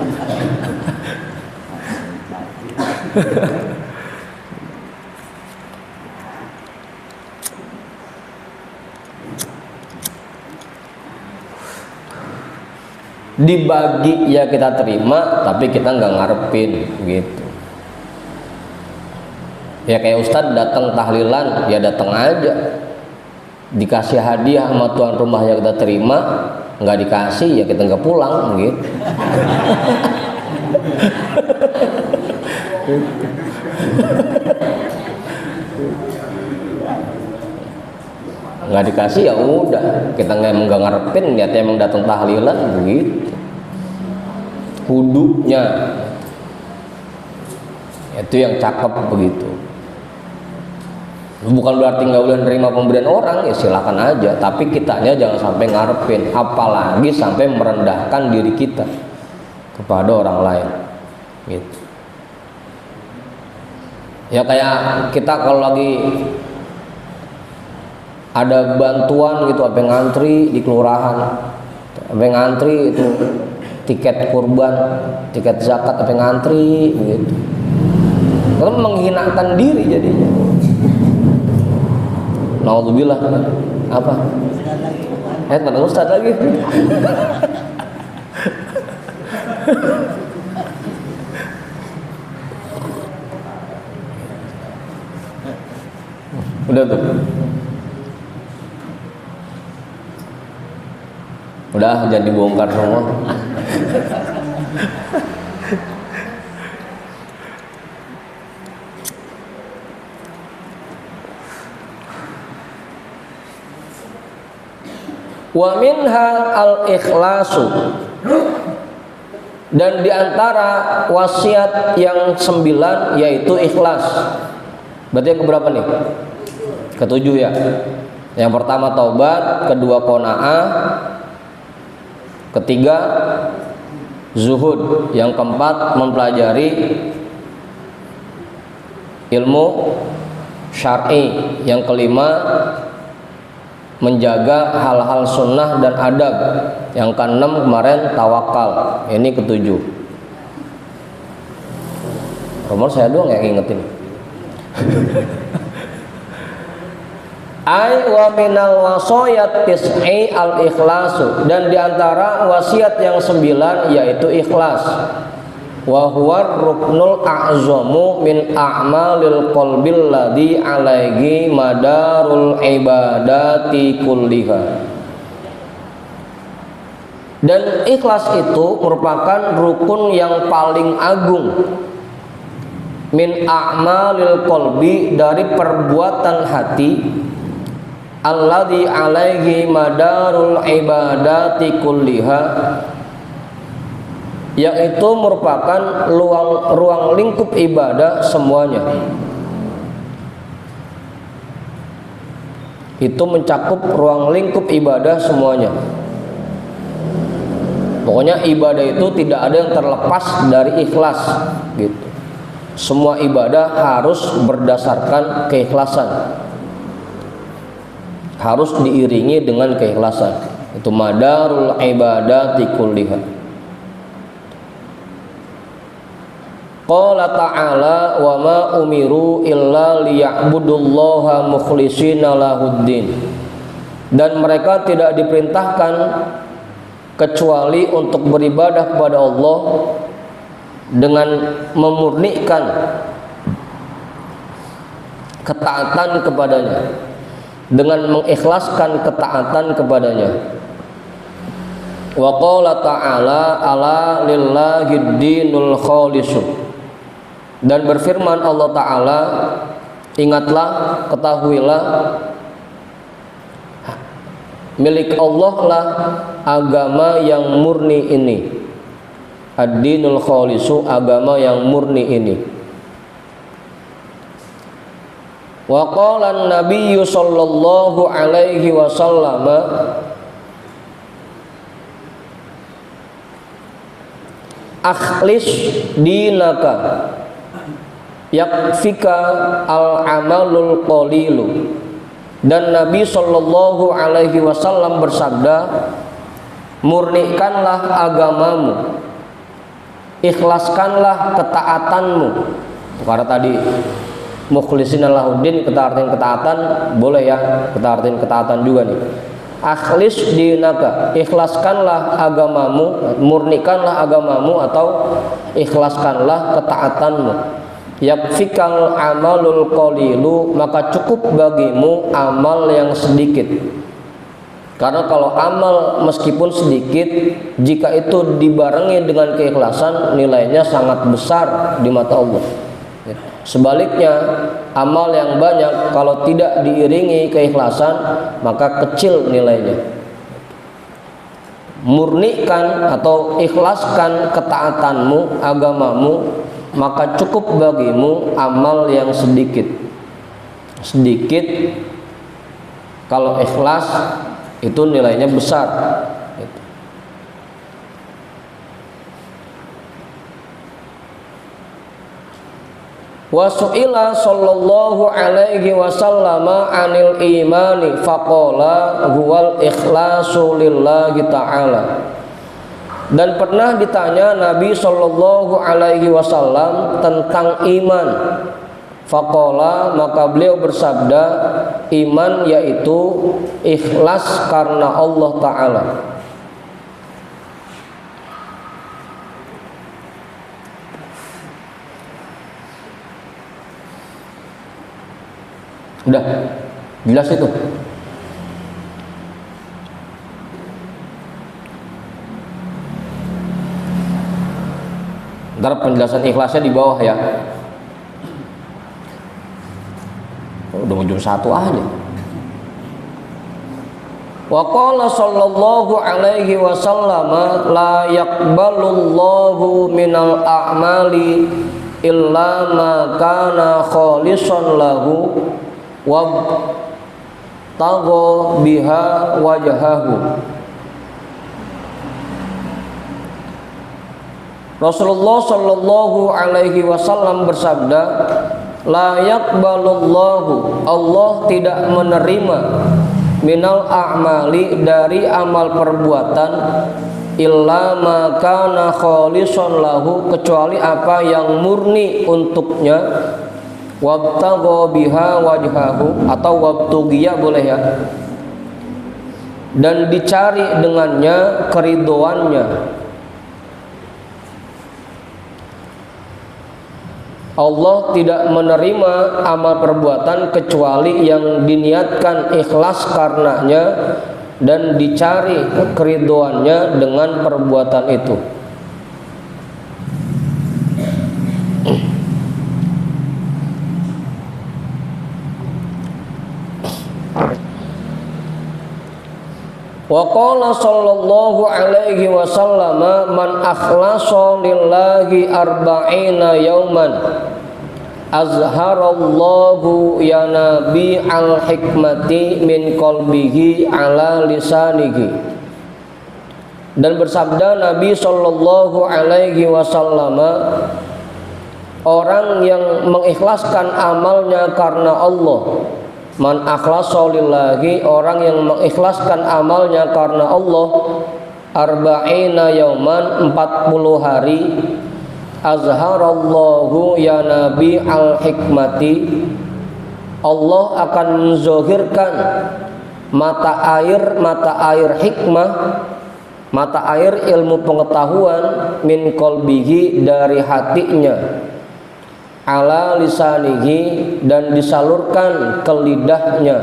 Dibagi ya kita terima, tapi kita nggak ngarepin gitu. Ya kayak Ustadz datang tahlilan, ya datang aja. Dikasih hadiah sama tuan rumah ya kita terima, nggak dikasih ya kita nggak pulang gitu. Nggak dikasih ya udah, kita nggak ngarepin, niatnya emang datang tahlilan begitu. Kudunya itu yang cakep begitu. Bukan berarti nggak boleh nerima pemberian orang, ya silakan aja, tapi kitanya jangan sampai ngarepin, apalagi sampai merendahkan diri kita kepada orang lain gitu. Ya kayak kita kalau lagi ada bantuan gitu, apa ngantri di kelurahan, apa ngantri itu tiket kurban, tiket zakat, apa ngantri gitu. Kalau menghinakan diri jadinya. Naudzubillah. Apa? Pada Ustaz lagi. Udah tuh. Udah, jangan dibongkar semua. Wa minha al-ikhlasu, dan diantara wasiat yang 9 yaitu ikhlas. Berarti yang keberapa nih? Ketujuh ya. Yang pertama taubat, kedua qanaah, ketiga zuhud, yang keempat mempelajari ilmu syar'i, yang kelima menjaga hal-hal sunnah dan adab, yang keenam kemarin tawakal, ini ketujuh. Nomor saya doang yang ingetin. Ai wa minal wasayat tis'i al ikhlasu, dan diantara wasiat yang 9 yaitu ikhlas. wa huwa ruknul a'zamu min a'malil qalbil ladzi alaihi madarul ibadati kulliha. Dan ikhlas itu merupakan rukun yang paling agung min a'malil qalbi, dari perbuatan hati, alladzi alaihi madarul ibadati kulliha, yaitu merupakan ruang lingkup ibadah semuanya. Itu mencakup ruang lingkup ibadah semuanya. Pokoknya ibadah itu tidak ada yang terlepas dari ikhlas gitu. Semua ibadah harus berdasarkan keikhlasan, harus diiringi dengan keikhlasan. Itu madarul ibadati kulliha. Qala ta'ala wa ma umiru illa liya'budullaha mukhlishina lahuddin. Dan mereka tidak diperintahkan kecuali untuk beribadah kepada Allah dengan memurnikan ketaatan kepadanya, dengan mengikhlaskan ketaatan kepadanya. Wa qala ta'ala ala lillahi dinul khalisu. Dan berfirman Allah Ta'ala, ingatlah, ketahuilah, milik Allah lah agama yang murni ini. Ad-dinul khalisu, agama yang murni ini. Wa qala an-nabiyyu sallallahu alaihi wasallam, akhlis dinaka yakfika al-amalul qalilu. Dan Nabi sallallahu alaihi wasallam bersabda, murnikanlah agamamu, ikhlaskanlah ketaatanmu. Karena tadi mukhlishina lahuddin, kita artiin ketaatan, boleh ya, kita artiin ketaatan juga nih. Akhlis dinaka, ikhlaskanlah agamamu, murnikanlah agamamu, atau ikhlaskanlah ketaatanmu. Yakfikal amalul qalilu, maka cukup bagimu amal yang sedikit. Karena kalau amal meskipun sedikit, jika itu dibarengi dengan keikhlasan, nilainya sangat besar di mata Allah. Sebaliknya, amal yang banyak kalau tidak diiringi keikhlasan, maka kecil nilainya. Murnikan atau ikhlaskan ketaatanmu, agamamu, maka cukup bagimu amal yang sedikit. Sedikit kalau ikhlas itu nilainya besar. Wa su'ila sallallahu alaihi wasallam anil imani faqala huwal ikhlasu lillahi ta'ala. Dan pernah ditanya Nabi sallallahu alaihi wasallam tentang iman. Faqala, maka beliau bersabda, iman yaitu ikhlas karena Allah Ta'ala. Udah jelas itu. Ntar penjelasan ikhlasnya di bawah ya. Udah ujung satu aja. Wa qala sallallahu alaihi wasallam, la yaqbalullahu minal a'mali illa ma kana khalisan lahu wa tagha biha wajhahu. Rasulullah sallallahu alaihi wasallam bersabda, la yaqbalullahu, Allah tidak menerima, minal a'mali, dari amal perbuatan, illa ma kana khalisan lahu, kecuali apa yang murni untuknya, wabtagha biha wajhahu, atau wabtugiya boleh ya, dan dicari dengannya keridoannya. Allah tidak menerima amal perbuatan kecuali yang diniatkan ikhlas karenanya dan dicari keriduannya dengan perbuatan itu. Wa qala sallallahu alaihi wasallam man akhlasa lillahi arba'ina yauman azharallahu ya nabi al hikmati min qalbihi ala lisanihi. Dan bersabda Nabi sallallahu alaihi wasallam, orang yang mengikhlaskan amalnya karena Allah, man akhlasa lillahi, orang yang mengikhlaskan amalnya karena Allah, arba'ina yauman, 40 hari, azharallahu ya nabi al hikmati, Allah akan menzohirkan mata air hikmah, mata air ilmu pengetahuan, min qalbihi, dari hatinya, ala lisanihi, dan disalurkan ke lidahnya.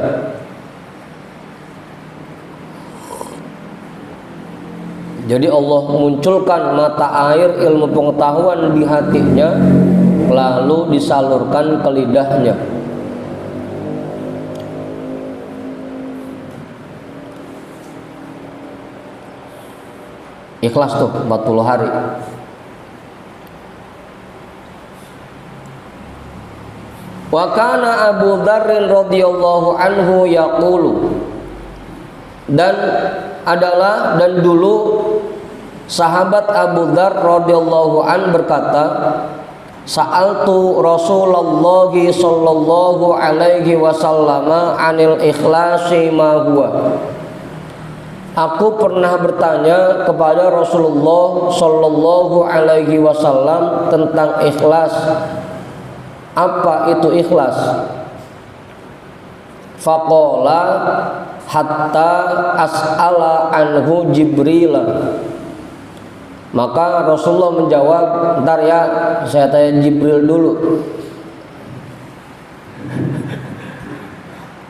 Jadi Allah munculkan mata air ilmu pengetahuan di hatinya, lalu disalurkan ke lidahnya. Ikhlas tuh 40 hari. Wa kana Abu Dzar radhiyallahu anhu yaqulu, dan adalah dan dulu sahabat Abu Dzar radhiyallahu an berkata, sa'altu Rasulullah sallallahu alaihi wasallam anil ikhlasi ma huwa. Aku pernah bertanya kepada Rasulullah sallallahu alaihi wasallam tentang ikhlas. Apa itu ikhlas? Faqala hatta as'ala anhu Jibril. Maka Rasulullah menjawab, ntar ya saya tanya Jibril dulu.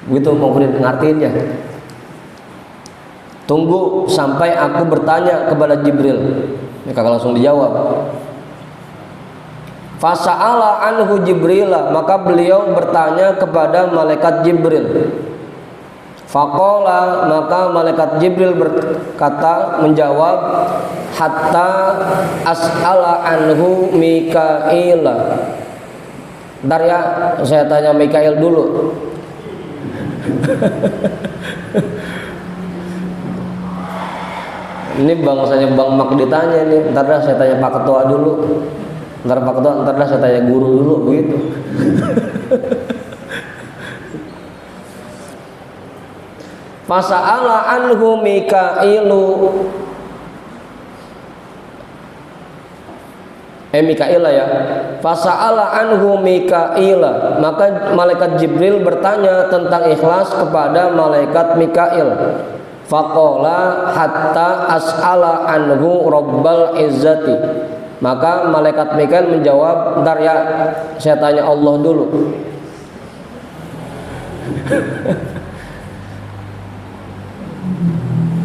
Begitu mau ngertiinnya. Tunggu sampai aku bertanya kepada Jibril. Ini kagak langsung dijawab. Fasa'ala anhu Jibril, maka beliau bertanya kepada malaikat Jibril. Faqala, maka malaikat Jibril berkata, menjawab, hatta as'ala anhu Mikail. Ntar ya saya tanya Mikail dulu. Ini bangsanya Bang Mak ditanya nih. Ntar dah saya tanya Pak Ketua dulu. Ntar Pak Ketua, ntar dah saya tanya guru dulu, begitu. Fasa'ala anhu Mikailu, Mikaila ya. Fasa'ala anhu Mikaila, maka malaikat Jibril bertanya tentang ikhlas kepada malaikat Mikail. Faqala hatta as'ala anhu Rabbal Izzati, maka malaikat Mikail menjawab, ntar ya saya tanya Allah dulu.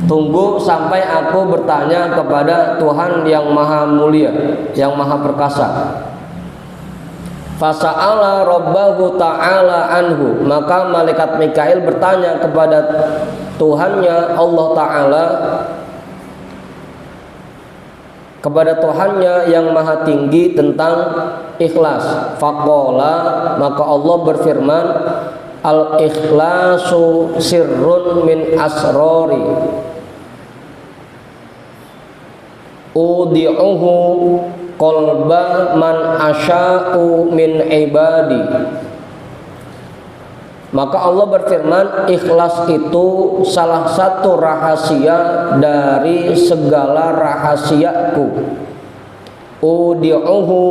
Tunggu sampai aku bertanya kepada Tuhan yang maha mulia, yang maha perkasa. Fasa'ala Rabbahu ta'ala anhu, maka malaikat Mikail bertanya kepada Tuhannya Allah Ta'ala, kepada Tuhannya yang maha tinggi tentang ikhlas. Faqala, maka Allah berfirman, al-ikhlasu sirrun min asrori udi'uhu qalba man asya'u min ibadi. Maka Allah berfirman, ikhlas itu salah satu rahasia dari segala rahasiaku. Udi'uhu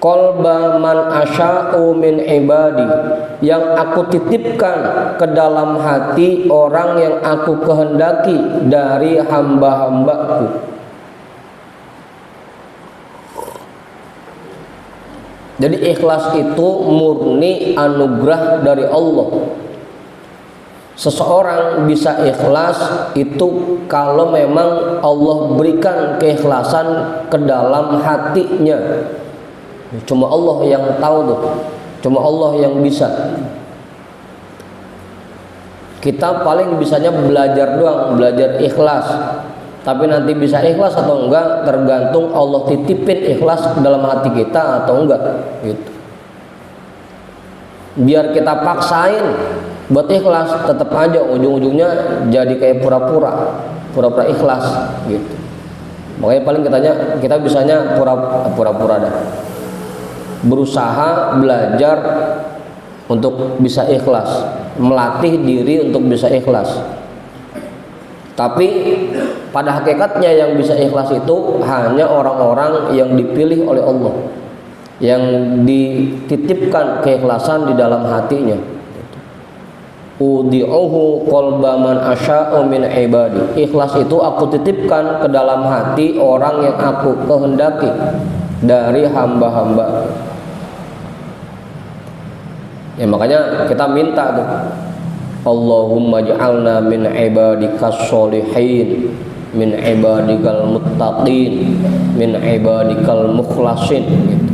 qalba man asya'u min ibadi, yang aku titipkan ke dalam hati orang yang aku kehendaki dari hamba-hambaku. Jadi ikhlas itu murni anugerah dari Allah. Seseorang bisa ikhlas itu kalau memang Allah berikan keikhlasan ke dalam hatinya. Cuma Allah yang tahu tuh, cuma Allah yang bisa. Kita paling bisanya belajar doang, belajar ikhlas. Tapi nanti bisa ikhlas atau enggak tergantung Allah titipin ikhlas ke dalam hati kita atau enggak gitu. Biar kita paksain buat ikhlas, tetap aja ujung-ujungnya jadi kayak pura-pura ikhlas gitu. Makanya paling kita bisanya pura-pura dah. Berusaha belajar untuk bisa ikhlas, melatih diri untuk bisa ikhlas. Tapi pada hakikatnya yang bisa ikhlas itu hanya orang-orang yang dipilih oleh Allah, yang dititipkan keikhlasan di dalam hatinya. Udi'uhu qalba man asya'u min ibadi. Ikhlas itu aku titipkan ke dalam hati orang yang aku kehendaki dari hamba-hamba. Ya makanya kita minta tuh, Allahumma ja'alna min ibadikas sholihin, min ibadikal muttaqin, min ibadikal mukhlasin gitu.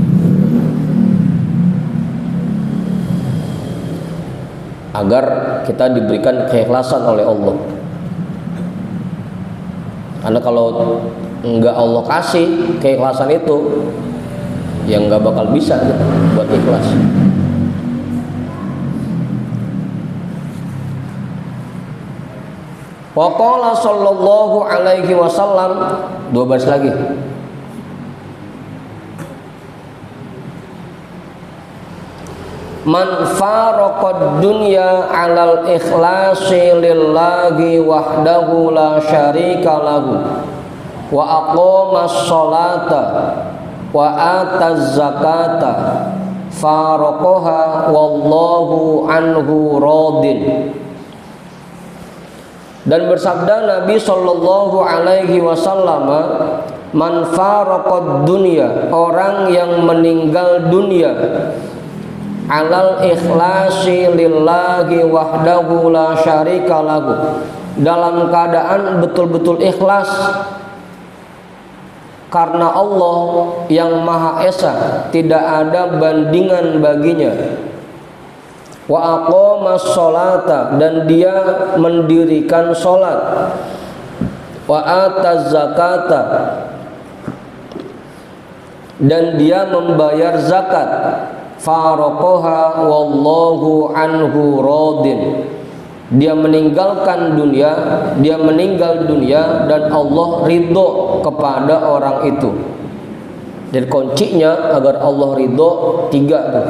Agar kita diberikan keikhlasan oleh Allah. Karena kalau enggak Allah kasih keikhlasan itu, ya enggak bakal bisa gitu, buat ikhlas. Wa qala sallallahu alaihi wasallam, 12 lagi. Man faraqad dunya 'alal ikhlasi lillahi wahdahu la syarika lahu wa aqamas sholata wa ataz zakata faraqaha wallahu anhu radin. Dan bersabda Nabi sallallahu alaihi wasallam, man faraqad dunya, orang yang meninggal dunia, alal ikhlasi lillahi wahdahu la syarika lahu, dalam keadaan betul-betul ikhlas karena Allah yang Maha Esa, tidak ada bandingan baginya. Wa aqamas sholata, dan dia mendirikan sholat. Wa ataz zakata, dan dia membayar zakat. Faraqaha wallahu anhu radin, dia meninggalkan dunia, dia meninggal dunia dan Allah ridho kepada orang itu. Dan kuncinya agar Allah ridho 3 tuh.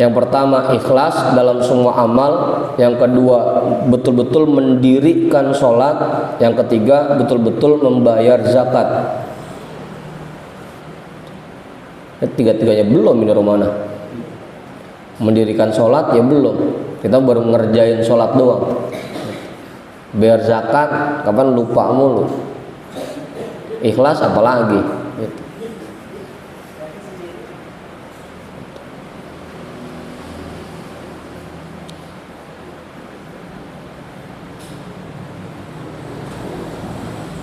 Yang pertama ikhlas dalam semua amal, yang kedua betul-betul mendirikan sholat, yang ketiga betul-betul membayar zakat. Tiga-tiganya belum ini rumana. Mendirikan sholat ya belum, kita baru ngerjain sholat doang. Bayar zakat kapan lupa mulu. Ikhlas apalagi gitu.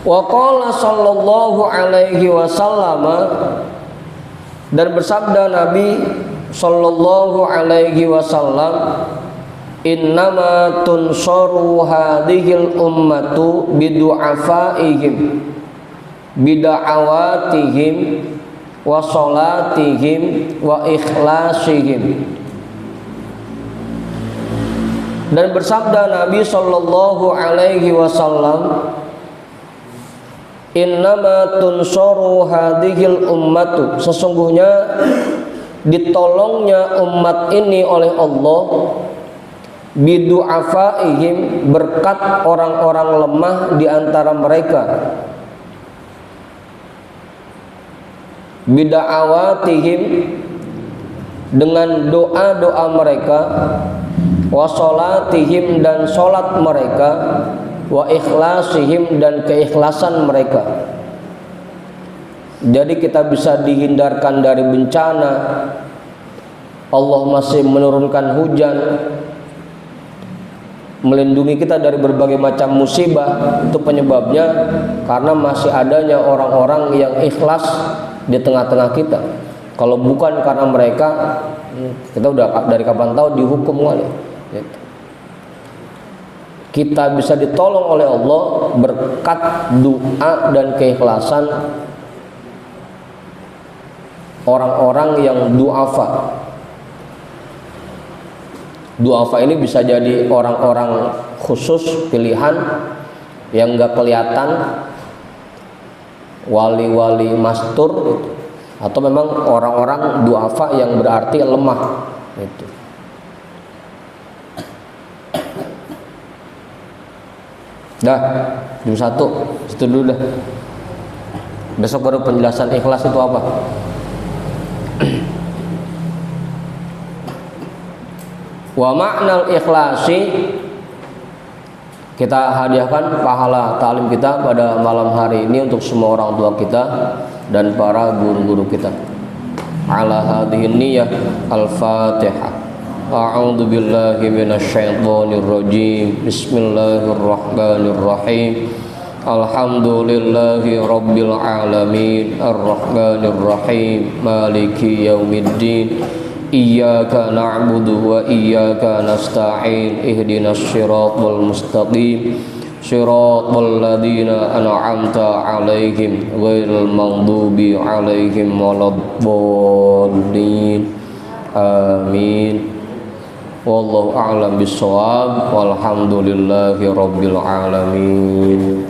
Wa qala sallallahu alaihi wasallam, dan bersabda Nabi sallallahu alaihi wasallam, innama tunsaru hadhil ummatu bidu'afaihim bida'awatihim wa salatihim wa ikhlasihim. Dan bersabda Nabi sallallahu alaihi wasallam, innama tunsaru hadhil ummatu, sesungguhnya ditolongnya umat ini oleh Allah bidu'afaihim, berkat orang-orang lemah di antara mereka, bida'awatihim, dengan doa-doa mereka, wa sholatihim, dan sholat mereka, wa ikhlasihim, dan keikhlasan mereka. Jadi kita bisa dihindarkan dari bencana. Allah masih menurunkan hujan, melindungi kita dari berbagai macam musibah. Itu penyebabnya karena masih adanya orang-orang yang ikhlas di tengah-tengah kita. Kalau bukan karena mereka, kita udah dari kapan tahu dihukum kali. Kita bisa ditolong oleh Allah berkat doa dan keikhlasan orang-orang yang du'afa. Du'afa ini bisa jadi orang-orang khusus pilihan yang nggak kelihatan, wali-wali mastur gitu. Atau memang orang-orang du'afa yang berarti lemah gitu. Dah, jam 1 itu dulu dah. Besok baru penjelasan ikhlas itu apa. Wa ma'nal ikhlasi, kita hadiahkan pahala ta'lim kita pada malam hari ini untuk semua orang tua kita dan para guru-guru kita. Ala hadhihi niyyah al-Fatihah. A'udzu billahi minasyaitonir rajim. Bismillahirrahmanirrahim. Alhamdulillahi rabbil alamin. Arrahmanir rahim. Maliki yaumiddin. Iyyaka na'budu wa iyyaka nasta'in. Ihdinas siratal mustaqim. Siratal ladzina an'amta 'alaihim ghairil maghdubi 'alaihim waladdallin. Amin. Wallahu a'lam bissawab. Walhamdulillahi rabbil alamin.